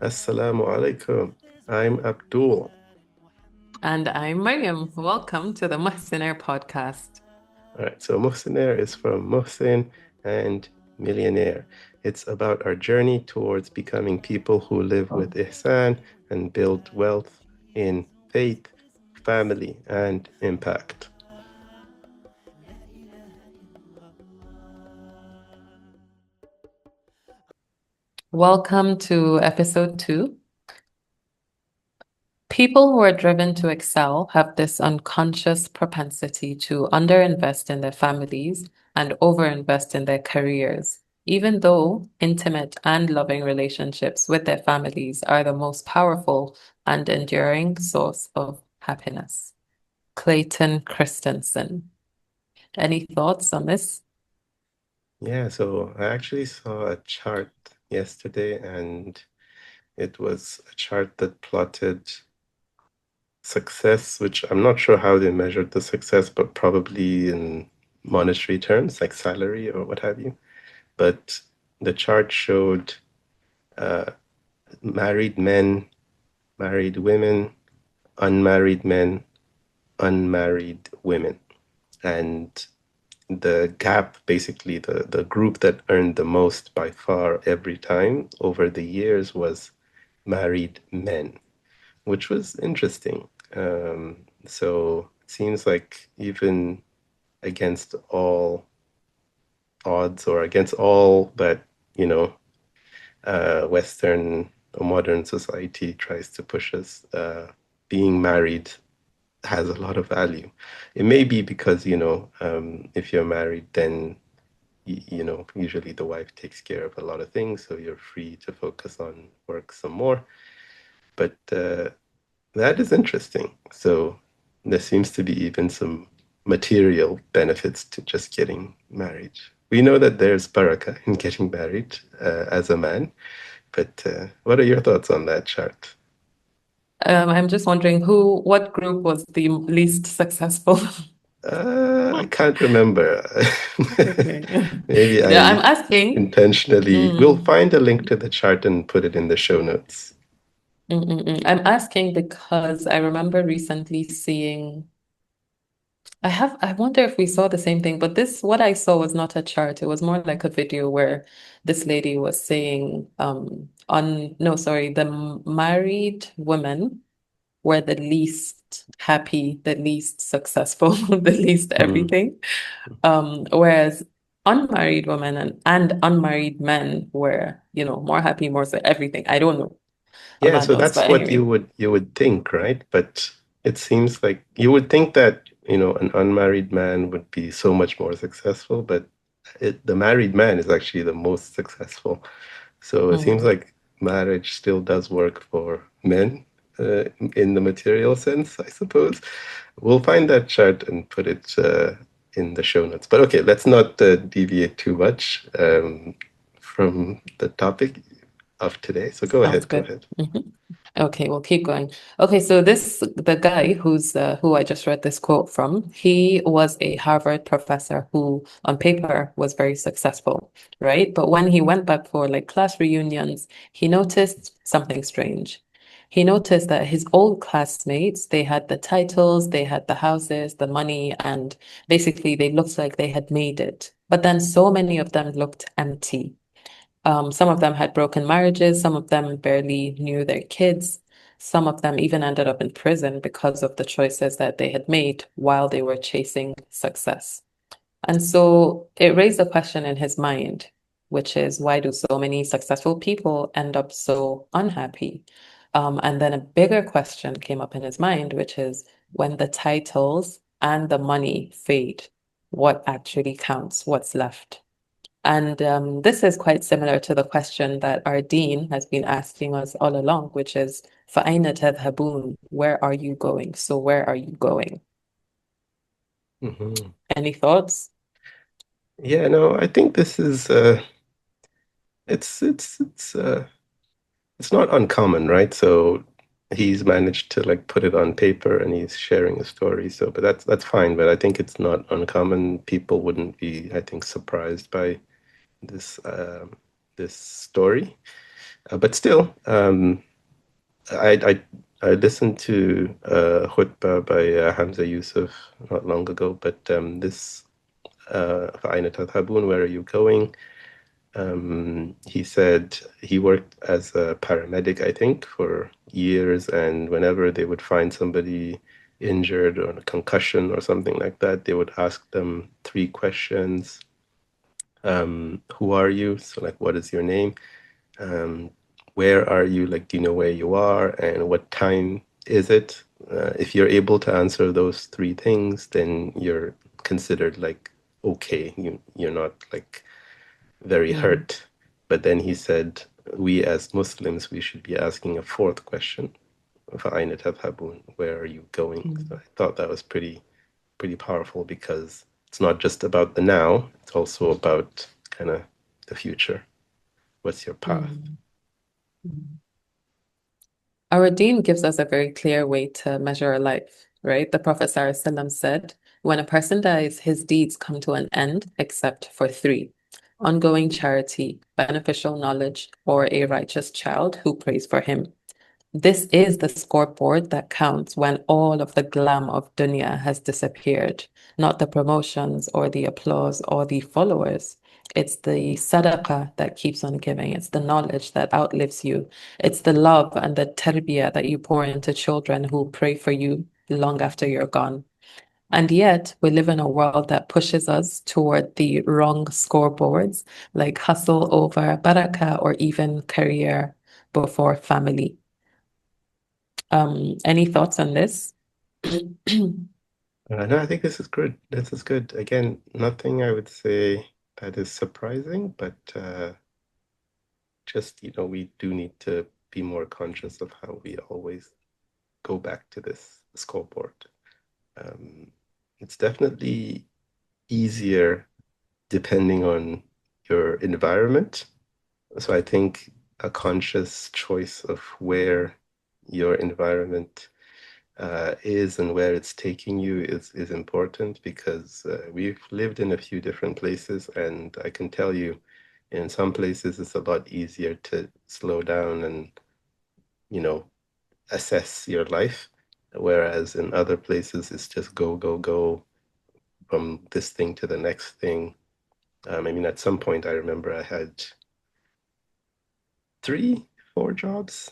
Assalamu alaikum. I'm Abdul. And I'm Miriam. Welcome to the Muhsinaire podcast. All right, so Muhsinaire is from Muhsin and Millionaire. It's about our journey towards becoming people who live with ihsan and build wealth in faith, family, and impact. Welcome to episode 2. People who are driven to excel have this unconscious propensity to underinvest in their families and overinvest in their careers, even though intimate and loving relationships with their families are the most powerful and enduring source of happiness. Clayton Christensen. Any thoughts on this? Yeah, so I actually saw a chart yesterday, and it was a chart that plotted success, which I'm not sure how they measured the success, but probably in monetary terms, like salary or what have you. But the chart showed uh, married men, married women, unmarried men, unmarried women. And the gap, basically, the group that earned the most by far every time over the years was married men, which was interesting. So it seems like even against all odds or against all that, you know, Western or modern society tries to push us, being married has a lot of value. It may be because, if you're married, then, usually the wife takes care of a lot of things, so you're free to focus on work some more. But that is interesting. So there seems to be even some material benefits to just getting married. We know that there's barakah in getting married as a man, but what are your thoughts on that chart? I'm just wondering what group was the least successful? I can't remember. Okay. Maybe Yeah, I'm I asking. intentionally will Mm, find a link to the chart and put it in the show notes. I'm asking because I remember recently seeing, I wonder if we saw the same thing, but what I saw was not a chart. It was more like a video where this lady was saying, no, sorry, the married women were the least happy, the least successful, the least Hmm. everything. Whereas unmarried women and unmarried men were, more happy, more so everything. I don't know Yeah, about so those, that's but what anyway. you would think, right? But it seems like you would think that, an unmarried man would be so much more successful, but the married man is actually the most successful. So it seems Mm. like marriage still does work for men, in the material sense, I suppose. We'll find that chart and put it in the show notes. But okay, let's not deviate too much from the topic of today. So go Sounds ahead, go good. ahead. Mhm. Okay, we'll keep going. Okay, so the guy who I just read this quote from, he was a Harvard professor who on paper was very successful, right? But when he went back for like class reunions, he noticed something strange. He noticed that his old classmates, they had the titles, they had the houses, the money, and basically they looked like they had made it. But then so many of them looked empty. Some of them had broken marriages, some of them barely knew their kids, some of them even ended up in prison because of the choices that they had made while they were chasing success. And so it raised a question in his mind, which is why do so many successful people end up so unhappy? And then a bigger question came up in his mind, which is when the titles and the money fade, what actually counts? What's left? And this is quite similar to the question that our dean has been asking us all along, which is, فَأَيْنَ تَذْهَبُونَ? Where are you going? So where are you going? Mhm. Any thoughts? Yeah, no, I think this is it's it's it's uh it's not uncommon, right? So he's managed to like put it on paper and he's sharing a story. So, but that's fine. But I think it's not uncommon. People wouldn't be, I think, surprised by this this story. But still, I I listened to a khutbah by Hamza Yusuf not long ago, but this فأين تذهبون, where are you going? He said he worked as a paramedic, I think, for years, and whenever they would find somebody injured or a concussion or something like that, they would ask them three questions. Who are you? So, like, what is your name? Um, where are you? Like, do you know where you are? And what time is it? If you're able to answer those three things, then you're considered like okay. You're not like very Mm, hurt. But then he said, we as Muslims, we should be asking a fourth question. فَأَيْنَ تَذْهَبُونَ? Where are you going? So mm, I thought that was pretty powerful because it's not just about the now, it's also about kind of the future. What's your path? mm, mm. Our deen gives us a very clear way to measure a life, right? The Prophet ﷺ said, when a person dies, his deeds come to an end except for three: ongoing charity, beneficial knowledge, or a righteous child who prays for him. This is the scoreboard that counts when all of the glam of dunya has disappeared, not the promotions or the applause or the followers. It's the sadaqah that keeps on giving. It's the knowledge that outlives you. It's the love and the tarbiyah that you pour into children who pray for you long after you're gone. And yet, we live in a world that pushes us toward the wrong scoreboards, like hustle over barakah or even career before family. Any thoughts on this? No, I think this is good. This is good. Again, nothing I would say that is surprising, but just, we do need to be more conscious of how we always go back to this scoreboard. Um, it's definitely easier depending on your environment. So I think a conscious choice of where your environment is and where it's taking you is important because we've lived in a few different places, and I can tell you, in some places it's a lot easier to slow down and, you know, assess your life, whereas in other places it's just go, go, go from this thing to the next thing. I mean, at some point I remember I had three, four jobs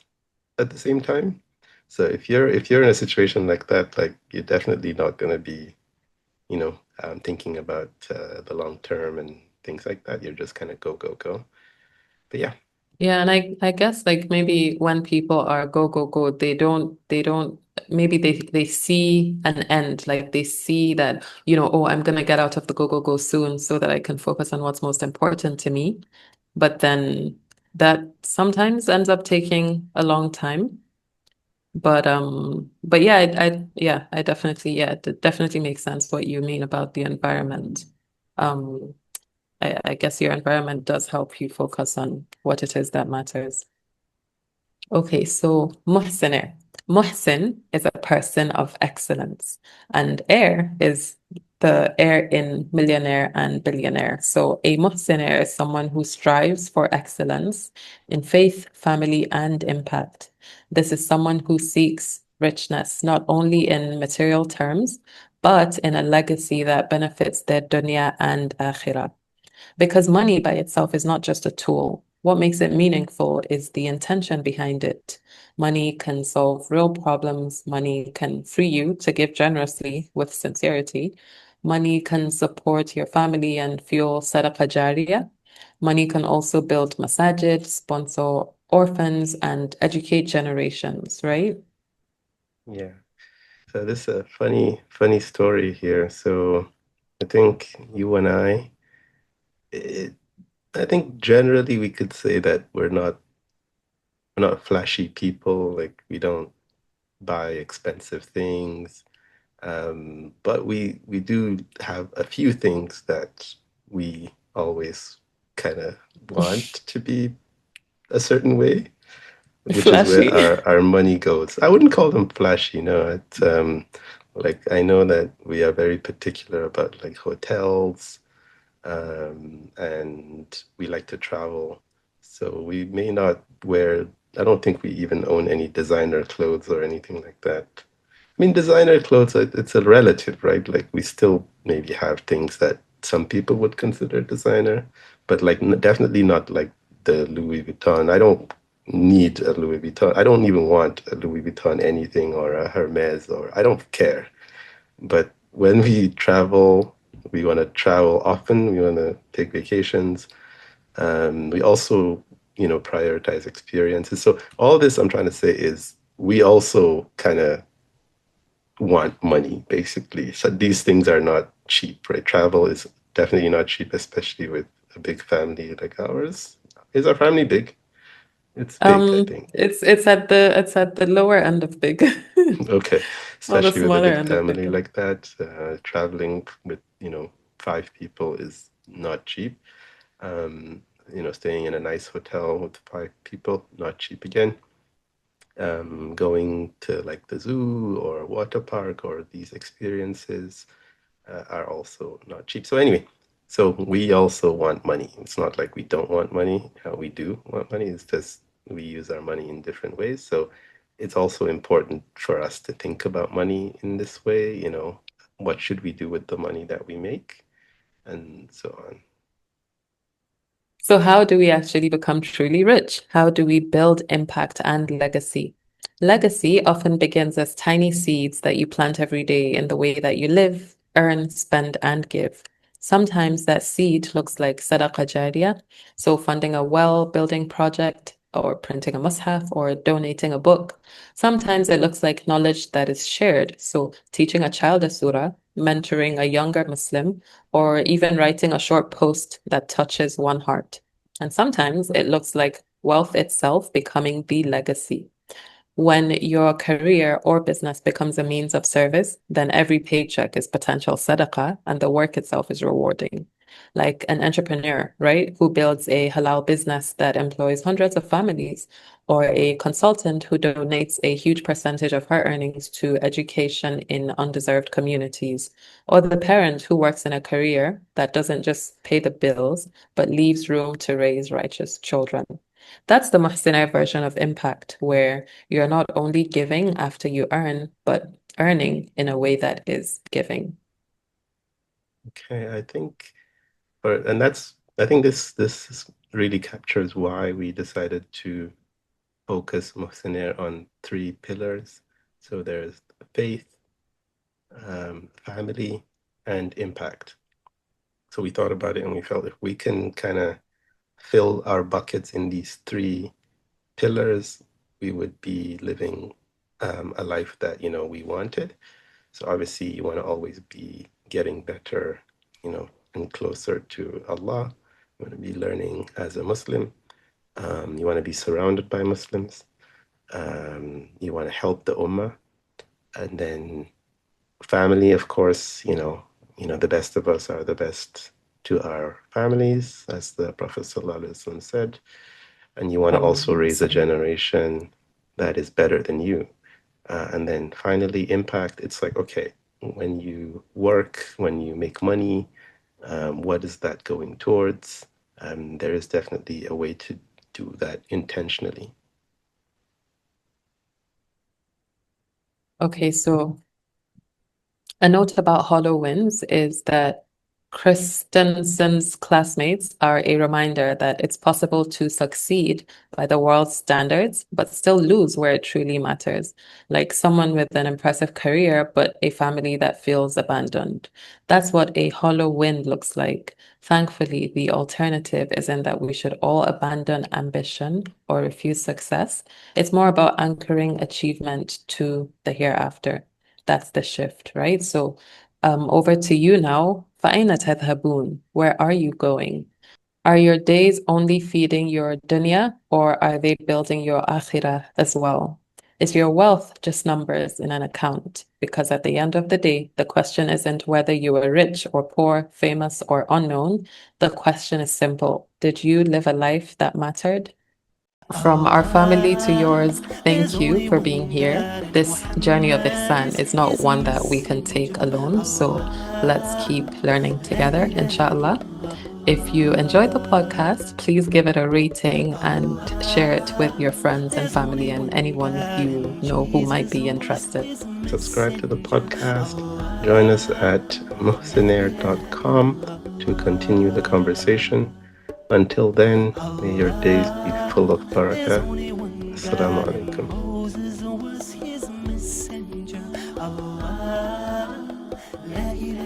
at the same time. So if you're in a situation like that, like you're definitely not going to be, thinking about the long term and things like that. You're just kind of go, go, go. But yeah, Yeah, and I guess like maybe when people are go, go, go, they don't maybe they see an end, like they see that, oh, I'm gonna get out of the go, go, go soon so that I can focus on what's most important to me. But then that sometimes ends up taking a long time. But yeah, I definitely, yeah, it definitely makes sense what you mean about the environment. Um, I guess your environment does help you focus on what it is that matters. Okay, so Muhsinaire. Muhsin is a person of excellence, and heir is the heir in millionaire and billionaire. So a Muhsinaire is someone who strives for excellence in faith, family, and impact. This is someone who seeks richness not only in material terms, but in a legacy that benefits their dunya and akhirah. Because money by itself is not just a tool. What makes it meaningful is the intention behind it. Money can solve real problems. Money can free you to give generously with sincerity. Money can support your family and fuel sadaqah jariyah. Money can also build masajid, sponsor orphans, and educate generations, right? yeah. So this is a funny story here. So I think you and it, I think generally we could say that we're not flashy people. Like we don't buy expensive things. But we do have a few things that we always kind of want to be a certain way, which is where Flashy. our money goes. I wouldn't call them flashy, no. It's like I know that we are very particular about like hotels, and we like to travel. So we may not wear, I don't think we even own any designer clothes or anything like that. I mean, designer clothes, it's a relative, right? Like we still maybe have things that some people would consider designer, but like definitely not like the Louis Vuitton. I don't need a Louis Vuitton. I don't even want a Louis Vuitton anything or a Hermes or I don't care. But when we travel, we want to travel often. We want to take vacations. We also, prioritize experiences. So all this I'm trying to say is we also kind of want money, basically. So these things are not cheap, right? Travel is definitely not cheap, especially with a big family like ours. Is our family big? It's big, I think. It's at the lower end of big, Okay, or the especially with a smaller big end of family big. like that, traveling with, five people is not cheap. Um, Staying in a nice hotel with five people, not cheap again. Going to like the zoo or water park or these experiences are also not cheap. So anyway, so we also want money. It's not like we don't want money. We do want money. It's just we use our money in different ways. So it's also important for us to think about money in this way. What should we do with the money that we make, and so on. So, how do we actually become truly rich? How do we build impact and legacy? Legacy often begins as tiny seeds that you plant every day in the way that you live, earn, spend, and give. Sometimes that seed looks like sadaqah jariyah, so funding a well building project, or printing a mushaf, or donating a book. Sometimes it looks like knowledge that is shared, so teaching a child a surah, mentoring a younger Muslim, or even writing a short post that touches one heart. And sometimes it looks like wealth itself becoming the legacy. When your career or business becomes a means of service, then every paycheck is potential sadaqah and the work itself is rewarding. Like an entrepreneur, right, who builds a halal business that employs hundreds of families, or a consultant who donates a huge percentage of her earnings to education in undeserved communities, or the parent who works in a career that doesn't just pay the bills, but leaves room to raise righteous children. That's the Muhsinaire version of impact, where you're not only giving after you earn, but earning in a way that is giving. Okay, I think, and I think really captures why we decided to focus Muhsinaire on three pillars. So there's faith, family, and impact. So we thought about it and we felt if we can kind of fill our buckets in these three pillars, we would be living a life that, we wanted. So obviously you want to always be getting better, and closer to Allah. You want to be learning as a Muslim. You want to be surrounded by Muslims. You want to help the Ummah. And then family, of course, the best of us are the best to our families, as the Prophet ﷺ said. And you want to also Sallallahu raise a Alaihi generation that is better than you. And then finally, impact. It's like, okay, when you work, when you make money, what is that going towards? There is definitely a way to do that intentionally. Okay, so a note about hollow wins is that Christensen's classmates are a reminder that it's possible to succeed by the world's standards, but still lose where it truly matters. Like someone with an impressive career, but a family that feels abandoned. That's what a hollow win looks like. Thankfully, the alternative isn't that we should all abandon ambition or refuse success. It's more about anchoring achievement to the hereafter. That's the shift, right? So, over to you now. فَأَيْنَ تَذْهَبُونَ? Where are you going? Are your days only feeding your dunya, or are they building your akhirah as well? Is your wealth just numbers in an account? Because at the end of the day, the question isn't whether you were rich or poor, famous or unknown. The question is simple. Did you live a life that mattered? From our family to yours, thank you for being here. This journey of Ihsan is not one that we can take alone. So let's keep learning together, inshallah. If you enjoyed the podcast, please give it a rating and share it with your friends and family and anyone you know who might be interested. Subscribe to the podcast. Join us at muhsinaire.com to continue the conversation. Until then, may your days be full of barakah. Assalamu alaikum. Moses was his messenger. Allah, la ilaha